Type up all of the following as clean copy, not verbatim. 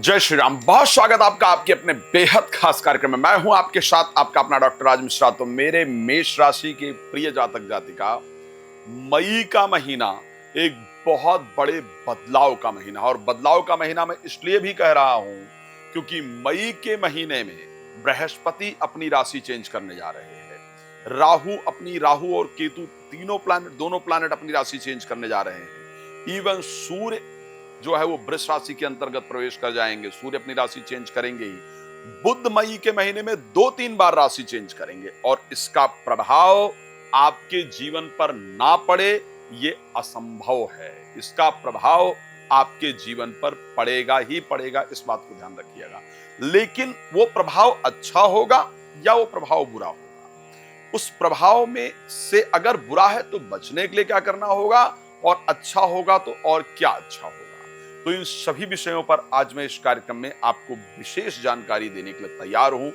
जय श्री राम। बहुत स्वागत आपका आपके अपने बेहद खास कार्यक्रम में। मैं हूं आपके साथ आपका अपना डॉक्टर राज मिश्रा। तो मेरे मेष राशि के प्रिय जातक जातिका, मई का महीना एक बहुत बड़े बदलाव का महीना, और बदलाव का महीना मैं इसलिए भी कह रहा हूं क्योंकि मई के महीने में बृहस्पति अपनी राशि चेंज करने जा रहे हैं। राहु और केतु दोनों प्लैनेट अपनी राशि चेंज करने जा रहे हैं। इवन सूर्य जो है वो वृष राशि के अंतर्गत प्रवेश कर जाएंगे। सूर्य अपनी राशि चेंज करेंगे ही। बुध मई के महीने में 2-3 बार राशि चेंज करेंगे, और इसका प्रभाव आपके जीवन पर ना पड़े ये असंभव है। इसका प्रभाव आपके जीवन पर पड़ेगा ही पड़ेगा, इस बात को ध्यान रखिएगा। लेकिन वो प्रभाव अच्छा होगा या वो प्रभाव बुरा होगा, उस प्रभाव में से अगर बुरा है तो बचने के लिए क्या करना होगा, और अच्छा होगा तो और क्या अच्छा होगा। तो इन सभी विषयों पर आज मैं इस कार्यक्रम में आपको विशेष जानकारी देने के लिए तैयार हूं।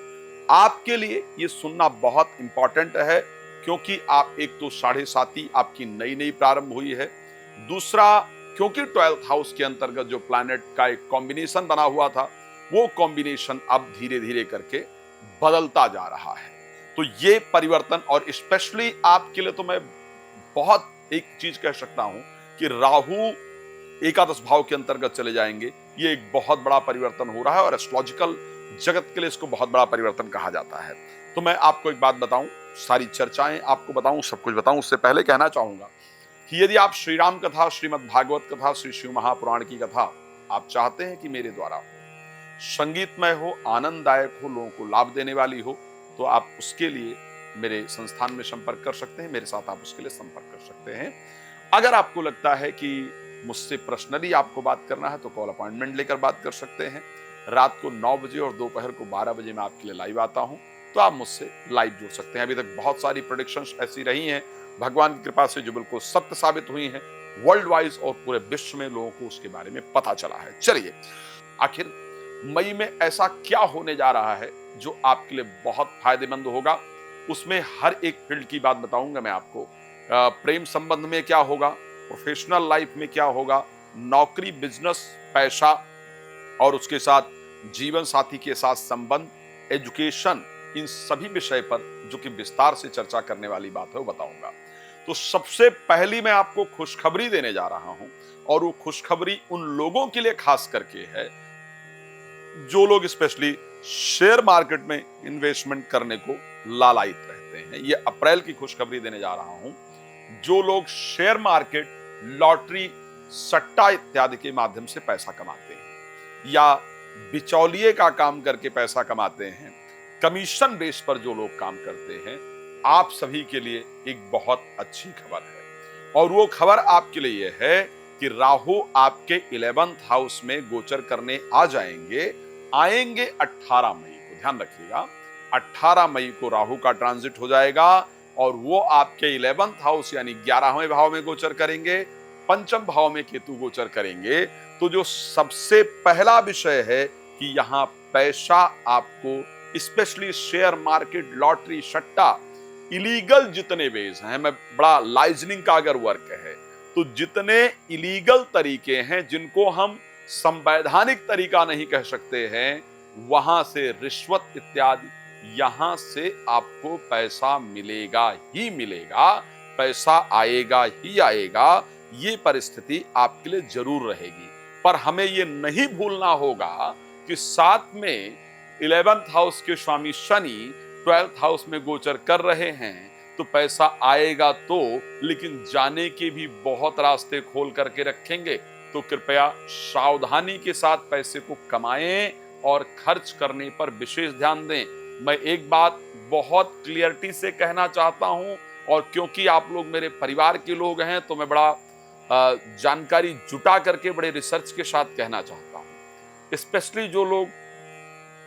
आपके लिए ये सुनना बहुत इंपॉर्टेंट है, क्योंकि आप एक तो 7.5 आपकी नई नई प्रारंभ हुई है। दूसरा, क्योंकि 12th हाउस के अंतर्गत जो प्लैनेट का एक कॉम्बिनेशन बना हुआ था, वो कॉम्बिनेशन अब धीरे धीरे करके बदलता जा रहा है। तो ये परिवर्तन, और स्पेशली आपके लिए तो मैं बहुत एक चीज कह सकता हूं कि राहु एकादश भाव के अंतर्गत चले जाएंगे। ये एक बहुत बड़ा परिवर्तन हो रहा है, और एस्ट्रोलॉजिकल जगत के लिए इसको बहुत बड़ा परिवर्तन कहा जाता है। तो मैं आपको एक बात बताऊं, सारी चर्चाएं आपको बताऊं, सब कुछ बताऊं, उससे पहले कहना चाहूंगा कि यदि आप श्री राम कथा, श्रीमद् भागवत कथा, श्री शिव महापुराण की कथा आप चाहते हैं कि मेरे द्वारा संगीतमय हो, आनंददायक हो, लोगों को लाभ देने वाली हो, तो आप उसके लिए मेरे संस्थान में संपर्क कर सकते हैं। मेरे साथ आप उसके लिए संपर्क कर सकते हैं। अगर आपको लगता है कि मुझसे पर्सनली आपको बात करना है तो कॉल अपॉइंटमेंट लेकर बात कर सकते हैं। रात को 9 बजे और दोपहर को 12 बजे मैं आपके लिए लाइव आता हूं, तो आप मुझसे लाइव जुड़ सकते हैं। अभी तक बहुत सारी प्रेडिक्शंस ऐसी रही हैं भगवान की कृपा से जो बिल्कुल सत्य साबित हुई हैं वर्ल्ड वाइज, और पूरे विश्व में लोगों को उसके बारे में पता चला है। चलिए, आखिर मई में ऐसा क्या होने जा रहा है जो आपके लिए बहुत फायदेमंद होगा, उसमें हर एक फील्ड की बात बताऊंगा मैं आपको। प्रेम संबंध में क्या होगा, प्रोफेशनल लाइफ में क्या होगा, नौकरी, बिजनेस, पैसा, और उसके साथ जीवन साथी के साथ संबंध, एजुकेशन, इन सभी विषय पर जो कि विस्तार से चर्चा करने वाली बात है वो बताऊंगा। तो सबसे पहली मैं आपको खुशखबरी देने जा रहा हूं, और वो खुशखबरी उन लोगों के लिए खास करके है जो लोग स्पेशली शेयर मार्केट में इन्वेस्टमेंट करने को लालायित रहते हैं। ये अप्रैल की खुशखबरी देने जा रहा हूं। जो लोग शेयर मार्केट, लॉटरी, सट्टा इत्यादि के माध्यम से पैसा कमाते हैं, या बिचौलिए का काम करके पैसा कमाते हैं, कमीशन बेस पर जो लोग काम करते हैं, आप सभी के लिए एक बहुत अच्छी खबर है। और वो खबर आपके लिए ये है कि राहु आपके 11th हाउस में गोचर करने आ जाएंगे। आएंगे 18 मई को, ध्यान रखिएगा। 18 मई को राहु का ट्रांजिट हो जाएगा, और वो आपके 11th हाउस यानी 11वें भाव में गोचर करेंगे। पंचम भाव में केतु गोचर करेंगे। तो जो सबसे पहला विषय है कि यहाँ पैसा आपको, स्पेशली शेयर मार्केट, लॉटरी, सट्टा, इलीगल जितने वेज हैं, मैं बड़ा लाइजनिंग का अगर वर्क है तो जितने इलीगल तरीके हैं जिनको हम संवैधानिक तरीका नहीं कह सकते हैं, वहां से रिश्वत इत्यादि, यहां से आपको पैसा मिलेगा ही मिलेगा, पैसा आएगा ही आएगा। ये परिस्थिति आपके लिए जरूर रहेगी। पर हमें ये नहीं भूलना होगा कि साथ में 11th हाउस के स्वामी शनि 12th हाउस में गोचर कर रहे हैं, तो पैसा आएगा तो, लेकिन जाने के भी बहुत रास्ते खोल करके रखेंगे। तो कृपया सावधानी के साथ पैसे को कमाएं और खर्च करने पर विशेष ध्यान दें। मैं एक बात बहुत क्लियरिटी से कहना चाहता हूं, और क्योंकि आप लोग मेरे परिवार के लोग हैं तो मैं बड़ा जानकारी जुटा करके बड़े रिसर्च के साथ कहना चाहता हूं। स्पेशली जो लोग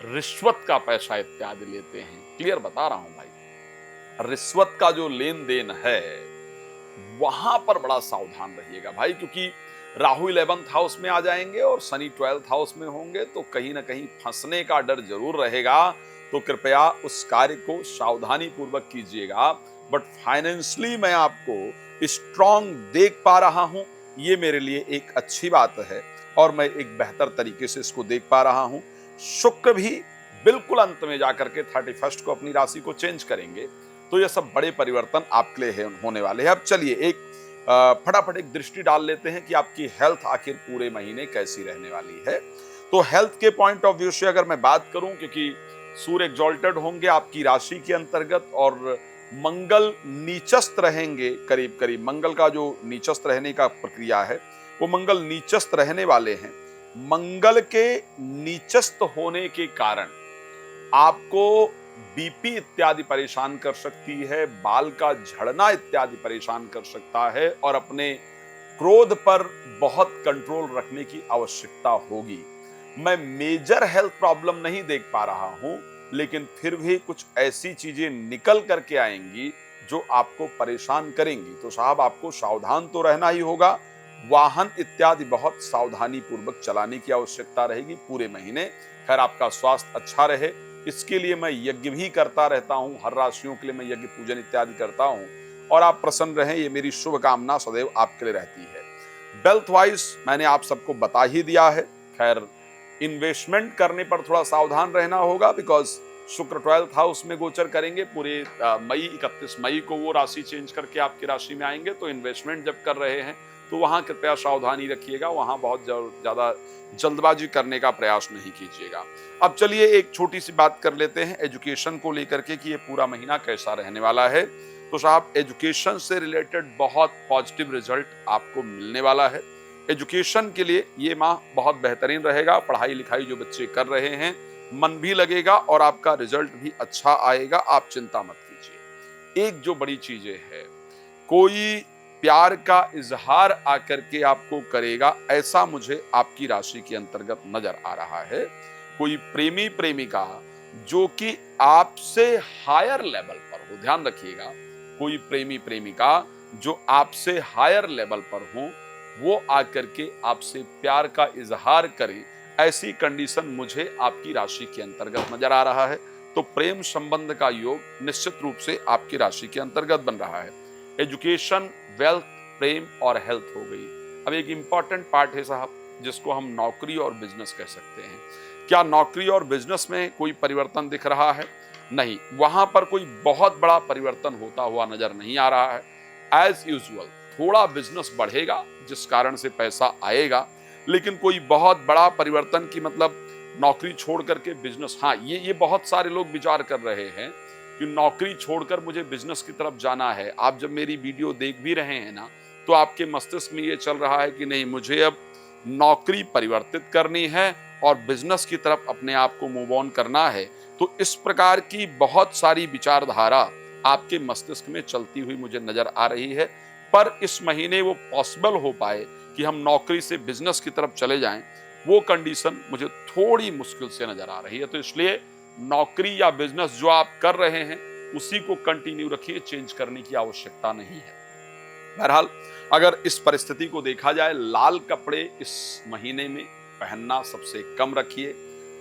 रिश्वत का पैसा इत्यादि लेते हैं, क्लियर बता रहा हूं भाई, रिश्वत का जो लेन देन है वहां पर बड़ा सावधान रहिएगा भाई, क्योंकि राहु 11th हाउस में आ जाएंगे और शनि 12th हाउस में होंगे, तो कहीं ना कहीं फंसने का डर जरूर रहेगा। तो कृपया उस कार्य को सावधानी पूर्वक कीजिएगा। बट फाइनेंशियली मैं आपको स्ट्रांग देख पा रहा हूं, ये मेरे लिए एक अच्छी बात है। और मैं एक बेहतर तरीके से इसको देख पा रहा हूं। शुक्र भी बिल्कुल अंत में जाकर के 31 को अपनी राशि को चेंज करेंगे, तो ये सब बड़े परिवर्तन आपके लिए होने वाले हैं। अब चलिए एक फटाफट एक दृष्टि डाल लेते हैं कि आपकी हेल्थ आखिर पूरे महीने कैसी रहने वाली है। तो हेल्थ के पॉइंट ऑफ व्यू से अगर मैं बात करूं, क्योंकि सूर्य एग्जॉल्टेड होंगे आपकी राशि के अंतर्गत और मंगल नीचस्थ रहेंगे, करीब करीब मंगल का जो नीचस्थ रहने का प्रक्रिया है वो मंगल नीचस्थ रहने वाले हैं। मंगल के नीचस्थ होने के कारण आपको बीपी इत्यादि परेशान कर सकती है, बाल का झड़ना इत्यादि परेशान कर सकता है और अपने क्रोध पर बहुत कंट्रोल रखने की आवश्यकता होगी। मैं मेजर हेल्थ प्रॉब्लम नहीं देख पा रहा हूं, लेकिन फिर भी कुछ ऐसी चीजें निकल करके आएंगी जो आपको परेशान करेंगी। तो साहब आपको सावधान तो रहना ही होगा। वाहन इत्यादि बहुत सावधानी पूर्वक चलाने की आवश्यकता रहेगी पूरे महीने। खैर आपका स्वास्थ्य अच्छा रहे, इसके लिए मैं यज्ञ भी करता रहता हूं। हर राशियों के लिए मैं यज्ञ पूजन इत्यादि करता हूं और आप प्रसन्न रहें, ये मेरी शुभकामना सदैव आपके लिए रहती है। वेल्थ वाइज मैंने आप सबको बता ही दिया है। खैर इन्वेस्टमेंट करने पर थोड़ा सावधान रहना होगा, बिकॉज शुक्र 12th हाउस में गोचर करेंगे पूरे मई 31 मई को वो राशि चेंज करके आपकी राशि में आएंगे। तो इन्वेस्टमेंट जब कर रहे हैं तो वहां कृपया सावधानी रखिएगा, वहां बहुत ज्यादा जल्दबाजी करने का प्रयास नहीं कीजिएगा। अब चलिए एक छोटी सी बात कर लेते हैं एजुकेशन को लेकर के कि ये पूरा महीना कैसा रहने वाला है। तो साहब एजुकेशन से रिलेटेड बहुत पॉजिटिव रिजल्ट आपको मिलने वाला है। एजुकेशन के लिए ये माह बहुत बेहतरीन रहेगा। पढ़ाई लिखाई जो बच्चे कर रहे हैं मन भी लगेगा और आपका रिजल्ट भी अच्छा आएगा, आप चिंता मत कीजिए। एक जो बड़ी चीजें है, कोई प्यार का इजहार आकर के आपको करेगा, ऐसा मुझे आपकी राशि के अंतर्गत नजर आ रहा है। कोई प्रेमी प्रेमिका जो कि आपसे हायर लेवल पर हो, ध्यान रखिएगा, कोई प्रेमी प्रेमिका जो आपसे हायर लेवल पर हो वो आकर के आपसे प्यार का इजहार करे, ऐसी कंडीशन मुझे आपकी राशि के अंतर्गत नजर आ रहा है। तो प्रेम संबंध का योग निश्चित रूप से आपकी राशि के अंतर्गत बन रहा है। एजुकेशन, वेल्थ, प्रेम और हेल्थ हो गई। अब एक इंपॉर्टेंट पार्ट है साहब, जिसको हम नौकरी और बिजनेस कह सकते हैं। क्या नौकरी और बिजनेस में कोई परिवर्तन दिख रहा है? नहीं, वहां पर कोई बहुत बड़ा परिवर्तन होता हुआ नजर नहीं आ रहा है। एज यूजुअल थोड़ा बिजनेस बढ़ेगा जिस कारण से पैसा आएगा, लेकिन कोई बहुत बड़ा परिवर्तन की मतलब नौकरी छोड़ करके बिजनेस, हाँ ये बहुत सारे लोग विचार कर रहे हैं कि नौकरी छोड़कर मुझे बिजनेस की तरफ जाना है। आप जब मेरी वीडियो देख भी रहे हैं ना, तो आपके मस्तिष्क में ये चल रहा है कि नहीं, मुझे अब नौकरी परिवर्तित करनी है और बिजनेस की तरफ अपने आप को मूव ऑन करना है। तो इस प्रकार की बहुत सारी विचारधारा आपके मस्तिष्क में चलती हुई मुझे नजर आ रही है। पर इस महीने वो पॉसिबल हो पाए कि हम नौकरी से बिजनेस की तरफ चले जाएं, वो कंडीशन मुझे थोड़ी मुश्किल से नजर आ रही है। तो इसलिए नौकरी या बिजनेस जो आप कर रहे हैं उसी को कंटिन्यू रखिए, चेंज करने की आवश्यकता नहीं है। बहरहाल अगर इस परिस्थिति को देखा जाए, लाल कपड़े इस महीने में पहनना सबसे कम रखिए।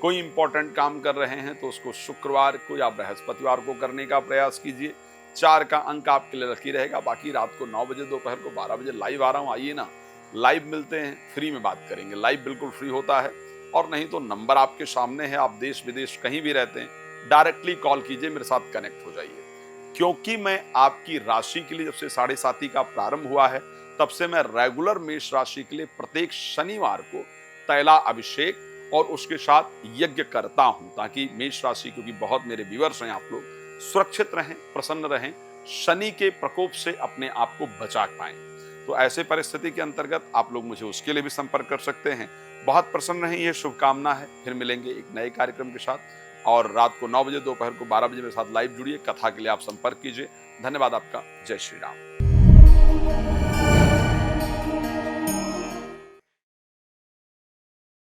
कोई इंपॉर्टेंट काम कर रहे हैं तो उसको शुक्रवार को या बृहस्पतिवार को करने का प्रयास कीजिए। 4 का अंक आपके लिए लकी रहेगा। बाकी रात को 9 बजे, दोपहर को 12 बजे लाइव आ रहा हूँ, आइए ना, लाइव मिलते हैं, फ्री में बात करेंगे। लाइव बिल्कुल फ्री होता है, और नहीं तो नंबर आपके सामने है, आप देश विदेश कहीं भी रहते हैं, डायरेक्टली कॉल कीजिए, मेरे साथ कनेक्ट हो जाइए। क्योंकि मैं आपकी राशि के लिए जब से 7.5 का प्रारंभ हुआ है, तब से मैं रेगुलर मेष राशि के लिए प्रत्येक शनिवार को तैला अभिषेक और उसके साथ यज्ञ करता हूं, ताकि मेष राशि, क्योंकि बहुत मेरे व्यूअर्स हैं, आप लोग सुरक्षित रहें, प्रसन्न रहें, शनि के प्रकोप से अपने आप को बचा पाएं। तो ऐसे परिस्थिति के अंतर्गत आप लोग मुझे उसके लिए भी संपर्क कर सकते हैं। बहुत प्रसन्न रहें, ये शुभकामना है। फिर मिलेंगे एक नए कार्यक्रम के साथ, और रात को 9 बजे, दोपहर को 12 बजे मेरे साथ लाइव जुड़िए। कथा के लिए आप संपर्क कीजिए। धन्यवाद आपका। जय श्री राम।